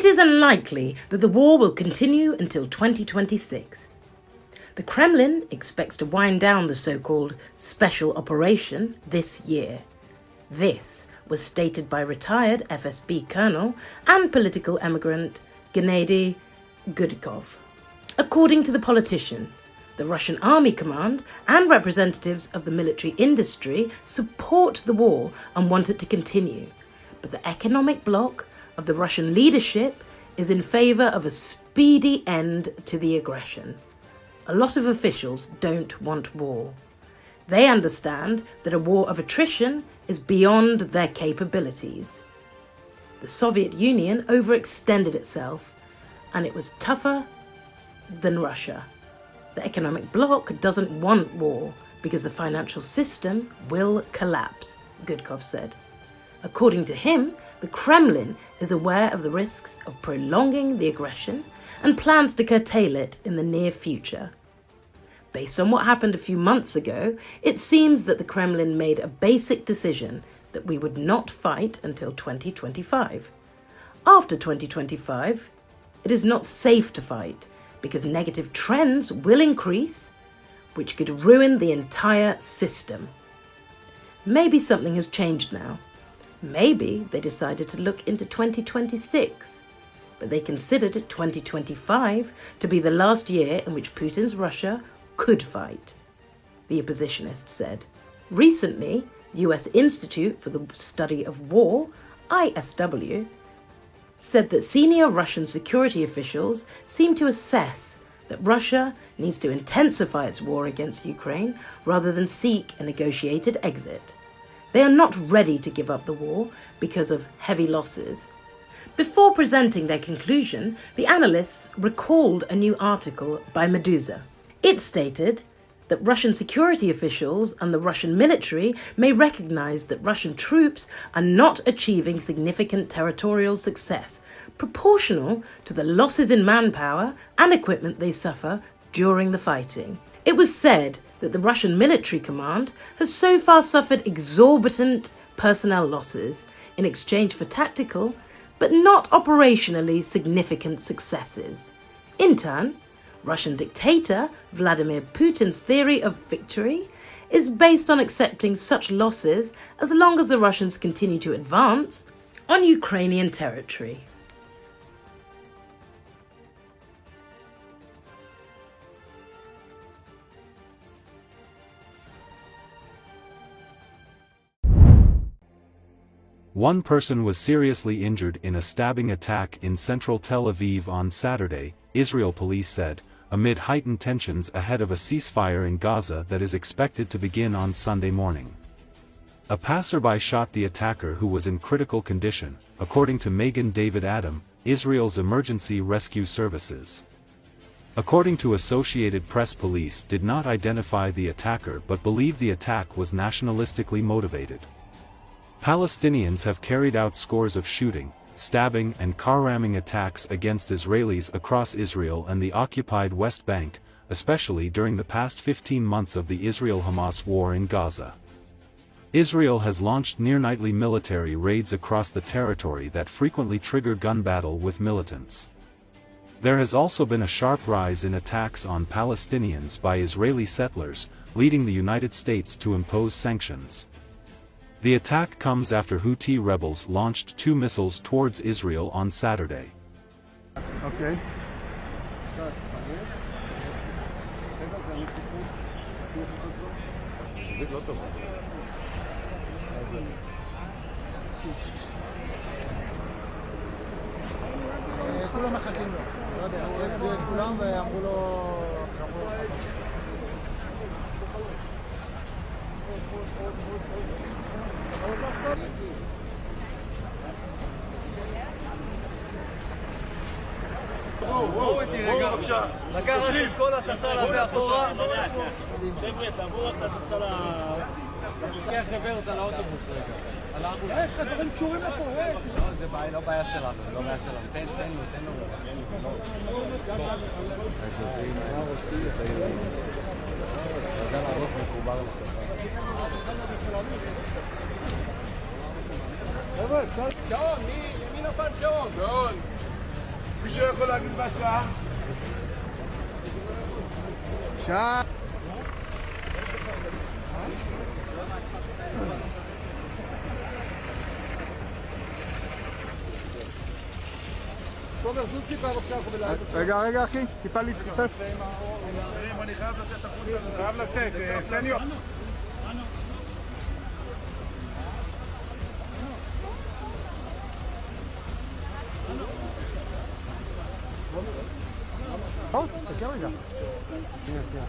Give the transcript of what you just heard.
it is unlikely that the war will continue until 2026. The Kremlin expects to wind down the so-called special operation this year. This was stated by retired FSB colonel and political emigrant Gennady Gudkov. According to the politician, the Russian army command and representatives of the military industry support the war and want it to continue, but the economic bloc of the Russian leadership is in favour of a speedy end to the aggression. A lot of officials don't want war. They understand that a war of attrition is beyond their capabilities. The Soviet Union overextended itself, and it was tougher than Russia. The economic bloc doesn't want war because the financial system will collapse, Gudkov said. According to him, the Kremlin is aware of the risks of prolonging the aggression and plans to curtail it in the near future. Based on what happened a few months ago, it seems that the Kremlin made a basic decision that we would not fight until 2025. After 2025, it is not safe to fight because negative trends will increase, which could ruin the entire system. Maybe something has changed now. Maybe they decided to look into 2026, but they considered 2025 to be the last year in which Putin's Russia could fight, the oppositionist said. Recently, US Institute for the Study of War, ISW, said that senior Russian security officials seem to assess that Russia needs to intensify its war against Ukraine rather than seek a negotiated exit. They are not ready to give up the war because of heavy losses. Before presenting their conclusion, the analysts recalled a new article by Meduza. It stated that Russian security officials and the Russian military may recognize that Russian troops are not achieving significant territorial success proportional to the losses in manpower and equipment they suffer during the fighting. It was said that the Russian military command has so far suffered exorbitant personnel losses in exchange for tactical, but not operationally significant successes. In turn, Russian dictator Vladimir Putin's theory of victory is based on accepting such losses as long as the Russians continue to advance on Ukrainian territory. One person was seriously injured in a stabbing attack in central Tel Aviv on Saturday, Israel police said, amid heightened tensions ahead of a ceasefire in Gaza that is expected to begin on Sunday morning. A passerby shot the attacker who was in critical condition, according to Magen David Adam, Israel's emergency rescue services. According to Associated Press, police did not identify the attacker but believe the attack was nationalistically motivated. Palestinians have carried out scores of shooting, stabbing and car-ramming attacks against Israelis across Israel and the occupied West Bank, especially during the past 15 months of the Israel-Hamas war in Gaza. Israel has launched near-nightly military raids across the territory that frequently trigger gun battle with militants. There has also been a sharp rise in attacks on Palestinians by Israeli settlers, leading the United States to impose sanctions. The attack comes after Houthi rebels launched 2 missiles towards Israel on Saturday. Okay. כולם מחכים לו, לא יודע, יש כולם ואמרו לו... בואו איתי רגע, לקחת את כל הססל הזה אחורה. חבר'ה, תעבור רק לססל ה... תפתח רוורס על האוטובוס רגע. יש לך דברים קשורים לפה, זה לא בעיה שלנו, לא בעיה שלנו. תן לו. זה לערוך מחובר לצבא. שעון, מי נפל שעון? שעון. מישהו יכול להגיד מה שעה? שעה. תומר, זוז טיפה בבקשה, אנחנו בלעד. רגע אחי, טיפה להתכופף. אני חייב לצאת החוצה. חייב לצאת, סניור. תסתכל רגע. שנייה.